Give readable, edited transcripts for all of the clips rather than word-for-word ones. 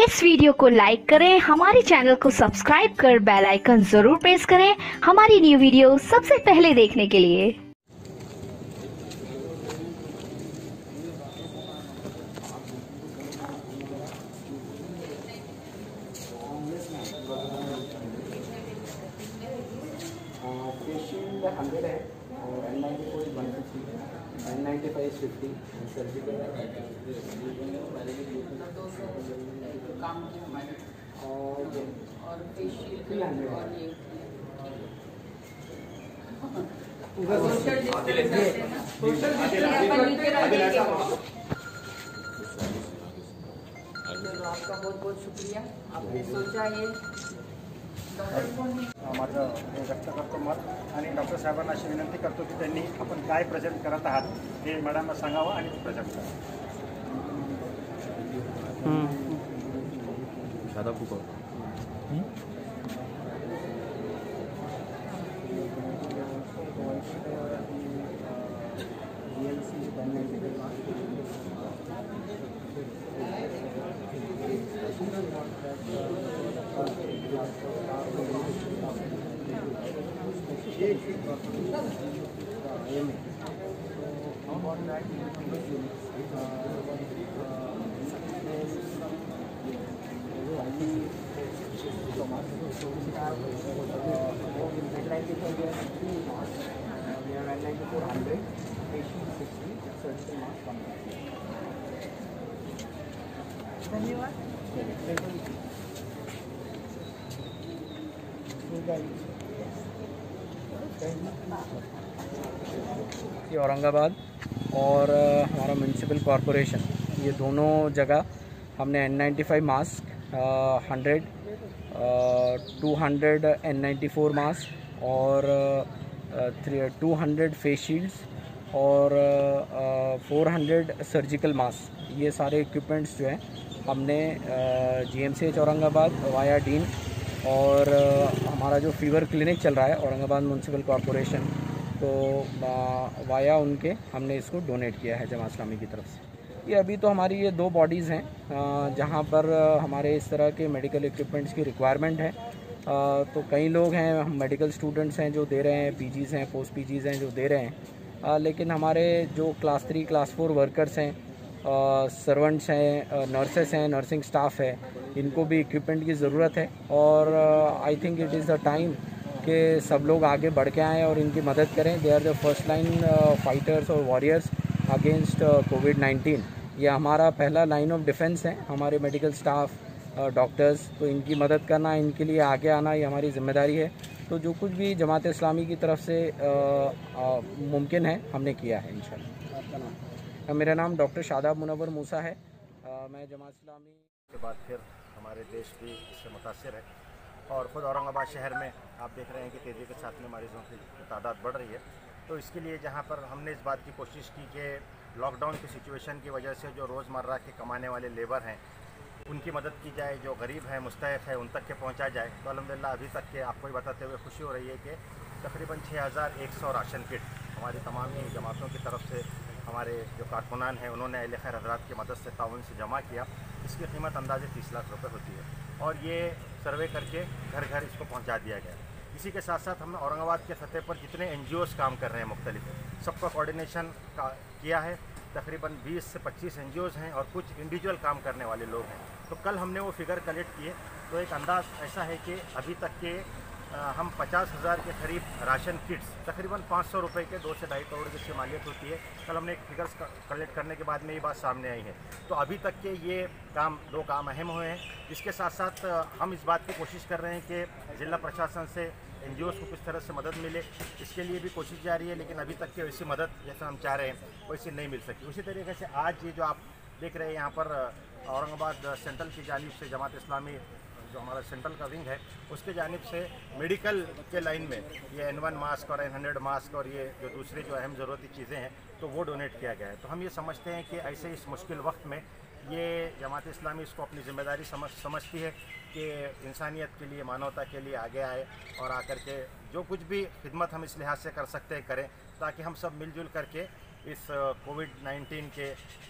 इस वीडियो को लाइक करें, हमारे चैनल को सब्सक्राइब कर बेल आइकन जरूर प्रेस करें हमारी न्यू वीडियो सबसे पहले देखने के लिए। फेशियल 100 है और N94 150 है, N95 50 सर्जिकल और फेशियल 300 है। आपका बहुत बहुत शुक्रिया, आपने सोचा ये माझं हे व्यक्त करतो मत आणि डॉक्टर साहेबांना अशी विनंती करतो की त्यांनी आपण काय प्रेझेंट करत आहात हे मॅडमना सांगावं आणि प्रेझेंट करावं। शादा फुको धन्यवाद। ये औरंगाबाद और हमारा म्यूनसिपल कॉरपोरेशन, ये दोनों जगह हमने N95 मास्क 100 200 N94 मास्क और 200 फेस शील्ड्स और 400 सर्जिकल मास्क, ये सारे इक्विपमेंट्स जो हैं हमने GMCH औरंगाबाद वाया डीन और हमारा जो फीवर क्लिनिक चल रहा है औरंगाबाद म्यूनसिपल कॉरपोरेशन, तो वाया उनके हमने इसको डोनेट किया है जमात इस्लामी की तरफ से। ये अभी तो हमारी ये 2 बॉडीज़ हैं जहाँ पर हमारे इस तरह के मेडिकल इक्विपमेंट्स की रिक्वायरमेंट है। तो कई लोग हैं, हम मेडिकल स्टूडेंट्स हैं जो दे रहे हैं, पीजीज़ हैं, पोस्ट पीजीज़ हैं जो दे रहे हैं, लेकिन हमारे जो क्लास 3 क्लास 4 वर्कर्स हैं, सर्वेंट्स हैं, नर्सेस हैं, नर्सिंग स्टाफ है, इनको भी इक्विपमेंट की ज़रूरत है। और I think it is the time कि सब लोग आगे बढ़ के आएँ और इनकी मदद करें। They are the first line fighters और वॉरियर्स अगेंस्ट कोविड-19। ये हमारा पहला लाइन ऑफ डिफेंस है, हमारे मेडिकल स्टाफ, डॉक्टर्स, तो इनकी मदद करना, इनके लिए आगे आना, ये हमारी ज़िम्मेदारी है। तो जो कुछ भी जमात इस्लामी की तरफ से मुमकिन है हमने किया है इंशाल्लाह। आपका नाम? मेरा नाम डॉक्टर शादाब मुनव्वर मूसा है। मैं जमात इस्लामी के बाद फिर हमारे देश भी इससे मुतासिर है और ख़ुद औरंगाबाद शहर में आप देख रहे हैं कि तेज़ी के साथ में मरीज़ों की तादाद बढ़ रही है। तो इसके लिए जहाँ पर हमने इस बात की कोशिश की कि लॉकडाउन की सिचुएशन की वजह से जो रोज़मर्रा के कमाने वाले लेबर हैं उनकी मदद की जाए, जो गरीब है, मुस्तहिक़ है, उन तक के पहुँचा जाए। तो अल्हम्दुलिल्लाह अभी तक के आपको ही बताते हुए खुशी हो रही है कि तकरीबन 6100 राशन किट हमारी तमाम ही जमातों की तरफ से हमारे जो कारकुनान हैं उन्होंने अहले खैर हज़रात की मदद से ताउन से जमा किया। इसकी कीमत अंदाज़े 30 लाख रुपए होती है और ये सर्वे करके घर घर इसको पहुंचा दिया गया। इसी के साथ साथ हमने औरंगाबाद के सतह पर जितने NGOs काम कर रहे हैं मुख्तलिफ, सबका कोऑर्डिनेशन किया है। तकरीबन 20 से 25 NGOs हैं और कुछ इंडिविजुअल काम करने वाले लोग हैं। तो कल हमने वो फिगर कलेक्ट किए तो एक अंदाज़ ऐसा है कि अभी तक के हम 50,000 के करीब राशन किट्स, तकरीबन 500 रुपये के 2 से 2.5 करोड़ की मालियत होती है। कल हमने एक फिगर्स कलेक्ट करने के बाद में ये बात सामने आई है। तो अभी तक के ये दो काम अहम हुए हैं। इसके साथ साथ हम इस बात की कोशिश कर रहे हैं कि ज़िला प्रशासन से NGOs को किस तरह से मदद मिले, इसके लिए भी कोशिश जारी है। लेकिन अभी तक के वैसी मदद जैसा हम चाह रहे हैं वैसी नहीं मिल सकी। उसी तरीके से आज ये जो आप देख रहे हैं यहाँ पर औरंगाबाद सेंट्रल की जानिब से जमात इस्लामी जो हमारा सेंट्रल का विंग है उसके जानिब से मेडिकल के लाइन में ये N1 मास्क और N100 मास्क और ये जो दूसरी जो अहम ज़रूरती चीज़ें हैं तो वो डोनेट किया गया है। तो हम ये समझते हैं कि ऐसे इस मुश्किल वक्त में ये जमात इस्लामी इसको अपनी ज़िम्मेदारी समझती है कि इंसानियत के लिए, मानवता के लिए आगे आए और आकर के जो कुछ भी खिदमत हम इस लिहाज से कर सकते हैं करें, ताकि हम सब मिलजुल करके इस कोविड-19 के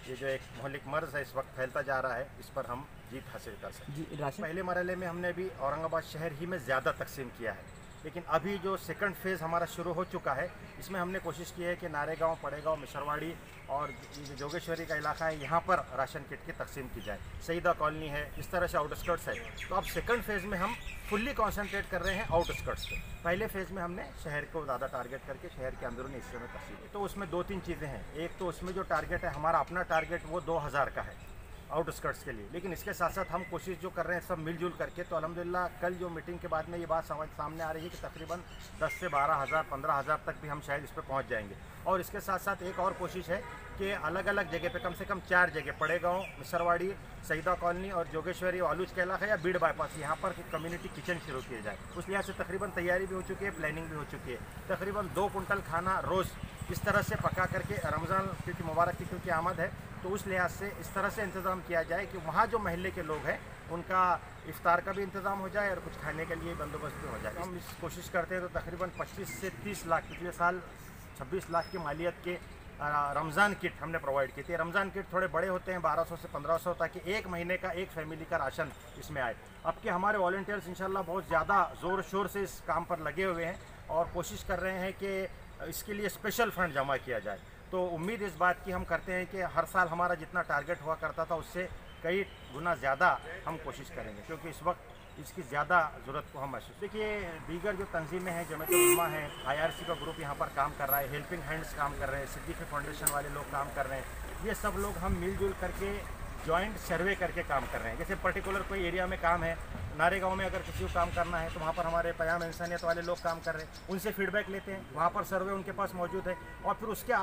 ये जो एक महलिक मर्ज़ है इस वक्त फैलता जा रहा है, इस पर हम जीत हासिल कर सकें। जी राशन पहले मरहले में हमने अभी औरंगाबाद शहर ही में ज़्यादा तकसीम किया है, लेकिन अभी जो सेकंड फेज़ हमारा शुरू हो चुका है, इसमें हमने कोशिश की है कि नारेगांव, पड़ेगांव, मिसरवाड़ी और जोगेश्वरी का इलाका है, यहाँ पर राशन किट की तकसीम की जाए। सईदा कॉलोनी है, इस तरह से आउटस्कर्ट्स है। तो अब सेकंड फेज़ में हम फुल्ली कॉन्सेंट्रेट कर रहे हैं आउटस्कर्ट्स पे। पहले फेज़ में हमने शहर को ज़्यादा टारगेट करके शहर के अंदरूनी हिस्से में तकसीम की। तो उसमें 2-3 चीज़ें हैं। एक तो उसमें जो टारगेट है, हमारा अपना टारगेट वो 2000 का है आउटस्कर्ट्स के लिए, लेकिन इसके साथ साथ हम कोशिश जो कर रहे हैं सब मिलजुल करके। तो अल्हम्दुलिल्लाह कल जो मीटिंग के बाद में ये बात सामने आ रही है कि तकरीबन 10 से 12,000, 15,000 तक भी हम शायद इस पर पहुंच जाएंगे। और इसके साथ साथ एक और कोशिश है कि अलग अलग जगह पे कम से कम 4 जगह, पड़ेगांव, मिसरवाड़ी, सईदा कॉलोनी और जोगेश्वरी आलूज के इलाका या बीड़ बाईपास, यहाँ पर कम्युनिटी किचन शुरू किए जाए। उस लिहाज से तकरीबन तैयारी भी हो चुकी है, प्लानिंग भी हो चुकी है। तकरीबन 2 कुंटल खाना रोज़ इस तरह से पका करके, रमज़ान क्योंकि मुबारक की क्योंकि आमद है, तो उस लिहाज से इस तरह से इंतज़ाम किया जाए कि वहाँ जो महल्ले के लोग हैं उनका इफ़्तार का भी इंतज़ाम हो जाए और कुछ खाने के लिए बंदोबस्त भी हो जाए। हम इस कोशिश करते हैं तो तकरीबन 25 से 30 लाख, पिछले साल 26 लाख की मालियत के रमज़ान किट हमने प्रोवाइड की थी। रमज़ान किट थोड़े बड़े होते हैं, 1200 से 1500, ताकि एक महीने का एक फैमिली का राशन इसमें आए। अब के हमारे वॉलंटियर्स इंशाल्लाह बहुत ज़्यादा ज़ोर शोर से इस काम पर लगे हुए हैं और कोशिश कर रहे हैं कि इसके लिए स्पेशल फ़ंड जमा किया जाए। तो उम्मीद इस बात की हम करते हैं कि हर साल हमारा जितना टारगेट हुआ करता था उससे कई गुना ज़्यादा हम कोशिश करेंगे, क्योंकि इस वक्त इसकी ज़्यादा ज़रूरत को हम महसूस। देखिए दीगर जो तंजीमें हैं, जमात उलमा है, IRC का ग्रुप यहाँ पर काम कर रहा है, हेल्पिंग हैंड्स काम कर रहे हैं, सिद्दीकी फाउंडेशन वाले लोग काम कर रहे हैं। ये सब लोग हम मिलजुल करके जॉइंट सर्वे करके काम कर रहे हैं। जैसे पर्टिकुलर कोई एरिया में काम है, नारेगांव में अगर किसी को काम करना है तो वहाँ पर हमारे पयाम इंसानियत वाले लोग काम कर रहे हैं, उनसे फीडबैक लेते हैं, वहाँ पर सर्वे उनके पास मौजूद है और फिर उसके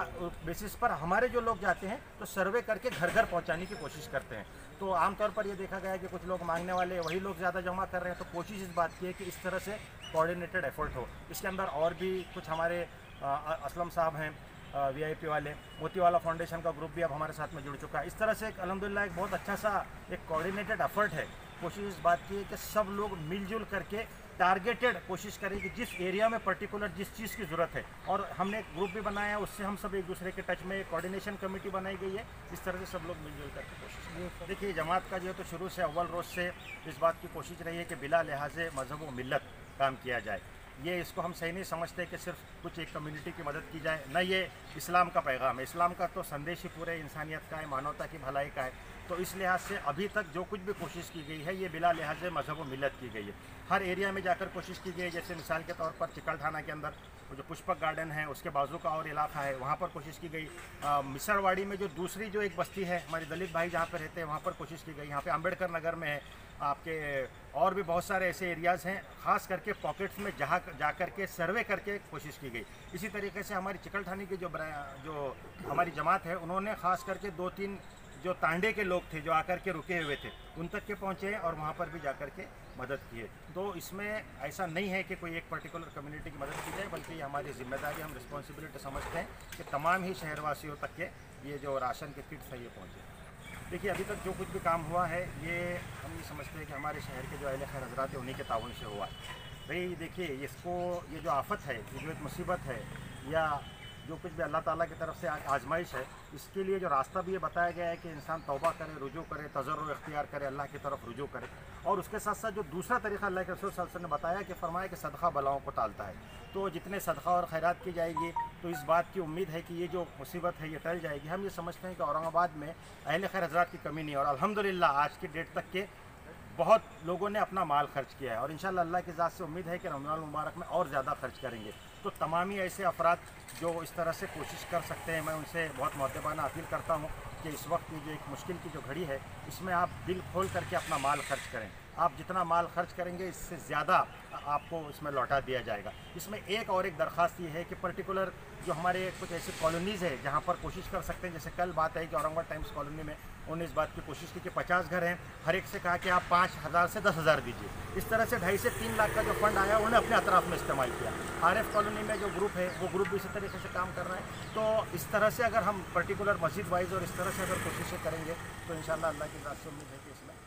बेसिस पर हमारे जो लोग जाते हैं तो सर्वे करके घर घर पहुँचाने की कोशिश करते हैं। तो आमतौर पर ये देखा गया है कि कुछ लोग मांगने वाले वही लोग ज़्यादा जमा कर रहे हैं। तो कोशिश इस बात की है कि इस तरह से कोऑर्डिनेटेड एफर्ट हो। इसके अंदर और भी कुछ हमारे असलम साहब हैं VIP वाले, मोतीवाला फाउंडेशन का ग्रुप भी अब हमारे साथ में जुड़ चुका है। इस तरह से अल्हम्दुलिल्लाह एक बहुत अच्छा सा एक कोऑर्डिनेटेड एफर्ट है। कोशिश इस बात की है कि सब लोग मिलजुल करके टारगेटेड कोशिश करें कि जिस एरिया में पर्टिकुलर जिस चीज़ की ज़रूरत है, और हमने एक ग्रुप भी बनाया है, उससे हम सब एक दूसरे के टच में, कोऑर्डिनेशन कमेटी बनाई गई है। इस तरह से सब लोग मिलजुल करके कोशिश करें। देखिए जमात का जो है तो शुरू से अव्वल रोज़ से इस बात की कोशिश रही है कि बिला लिहाज मज़हब व मिल्लत काम किया जाए। ये इसको हम सही नहीं समझते कि सिर्फ कुछ एक कम्युनिटी की मदद की जाए, न ये इस्लाम का पैगाम है। इस्लाम का तो संदेश ही पूरे इंसानियत का है, मानवता की भलाई का है। तो इस लिहाज से अभी तक जो कुछ भी कोशिश की गई है ये बिला लिहाज मज़हब व मिल्लत की गई है। हर एरिया में जाकर कोशिश की गई है। जैसे मिसाल के तौर पर चिकल थाना के अंदर वो जो पुष्पक गार्डन है उसके बाजू का और इलाका है, वहाँ पर कोशिश की गई। मिसरवाड़ी में जो दूसरी जो एक बस्ती है, हमारे दलित भाई जहाँ पर रहते हैं, वहाँ पर कोशिश की गई। यहाँ पे अम्बेडकर नगर में है, आपके और भी बहुत सारे ऐसे एरियाज़ हैं, ख़ास करके पॉकेट्स में जहाँ जा कर के सर्वे करके कोशिश की गई। इसी तरीके से हमारी चिकल थाने की जो हमारी जमात है, उन्होंने ख़ास करके 2-3 जो तांडे के लोग थे जो आकर के रुके हुए थे उन तक के पहुँचे और वहाँ पर भी जाकर के मदद की है। तो इसमें ऐसा नहीं है कि कोई एक पर्टिकुलर कम्युनिटी की मदद की जाए, बल्कि ये हमारी जिम्मेदारी, हम रिस्पॉन्सिबिलिटी समझते हैं कि तमाम ही शहरवासियों तक के ये जो राशन के किट्स है ये पहुँचे। देखिए अभी तक जो कुछ भी काम हुआ है ये हम ये समझते हैं कि हमारे शहर के जो अहले खैर हज़रात है उन्हीं के ताउन से हुआ है। भाई देखिए इसको, ये जो आफत है, ये जो एक मुसीबत है या जो कुछ भी अल्लाह ताला की तरफ से आजमाइश है, इसके लिए जो रास्ता भी ये बताया गया है कि इंसान तौबा करे, रुजू करे, तजर्रुर इख्तियार करे, अल्लाह की तरफ रुजू करे। और उसके साथ साथ जो दूसरा तरीक़ा अल्लाह के रसूल सल्लल्लाहु अलैहि वसल्लम ने बताया कि फरमाया कि सदका बलाओं को टालता है। तो जितने सदका और खैरात की जाएगी तो इस बात की उम्मीद है कि ये जो मुसीबत है ये टल जाएगी। हम ये समझते हैं कि औरंगाबाद में अहले खैर हज़रात की कमी नहीं है और अल्हम्दुलिल्लाह आज की डेट तक के बहुत लोगों ने अपना माल खर्च किया है और इंशाल्लाह अल्लाह की ज़ात से उम्मीद है कि रमज़ान मुबारक में और ज़्यादा खर्च करेंगे। तो तमाम ही ऐसे अफराद जो इस तरह से कोशिश कर सकते हैं, मैं उनसे बहुत मुअद्दबाना अपील करता हूँ कि इस वक्त की जो एक मुश्किल की जो घड़ी है इसमें आप दिल खोल करके अपना माल खर्च करें। आप जितना माल खर्च करेंगे इससे ज़्यादा आपको इसमें लौटा दिया जाएगा। इसमें एक और एक दरख्वास्त ये है कि पर्टिकुलर जो हमारे कुछ ऐसी कॉलोनीज़ है जहाँ पर कोशिश कर सकते हैं, जैसे कल बात है कि औरंगाबाद टाइम्स कॉलोनी में उन्होंने इस बात की कोशिश की कि 50 घर हैं, हर एक से कहा कि आप 5,000 से 10,000 दीजिए। इस तरह से 2.5 से 3 लाख का जो फंड आया उन्होंने अपने अतराफ़ में इस्तेमाल किया। RF कॉलोनी में जो ग्रुप है वो ग्रुप भी इसी तरीके से काम कर रहा है। तो इस तरह से अगर हम पर्टिकुलर मस्जिद वाइज और इस तरह से अगर कोशिशें करेंगे तो इंशाल्लाह अल्लाह की ज़ात से उम्मीद है कि इसमें